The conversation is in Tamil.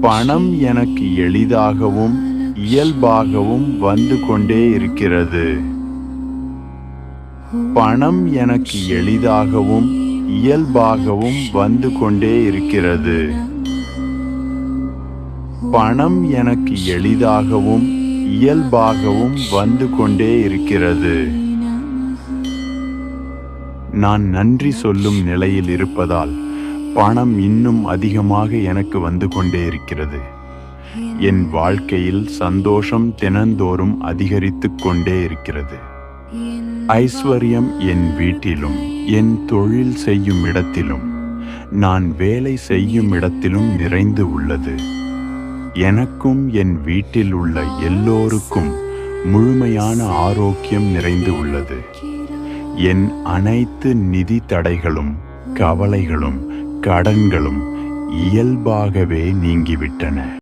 பணம் எனக்கு எளிதாகவும் இயல்பாகவும் வந்து கொண்டே இருக்கிறது. பணம் எனக்கு எளிதாகவும் இயல்பாகவும் வந்து கொண்டே இருக்கிறது. பணம் எனக்கு எளிதாகவும் இயல்பாகவும் வந்து கொண்டே இருக்கிறது. நான் நன்றி சொல்லும் நிலையில் இருப்பதால் பணம் இன்னும் அதிகமாக எனக்கு வந்து கொண்டே இருக்கிறது. என் வாழ்க்கையில் சந்தோஷம் தினந்தோறும் அதிகரித்து கொண்டே இருக்கிறது. ஐஸ்வர்யம் என் வீட்டிலும் என் தொழில் செய்யும் இடத்திலும் நான் வேலை செய்யும் இடத்திலும் நிறைந்து உள்ளது. எனக்கும் என் வீட்டில் உள்ள எல்லோருக்கும் முழுமையான ஆரோக்கியம் நிறைந்து உள்ளது. என் அனைத்து நிதி தடைகளும் கவலைகளும் கடன்களும் இயல்பாகவே நீங்கிவிட்டன.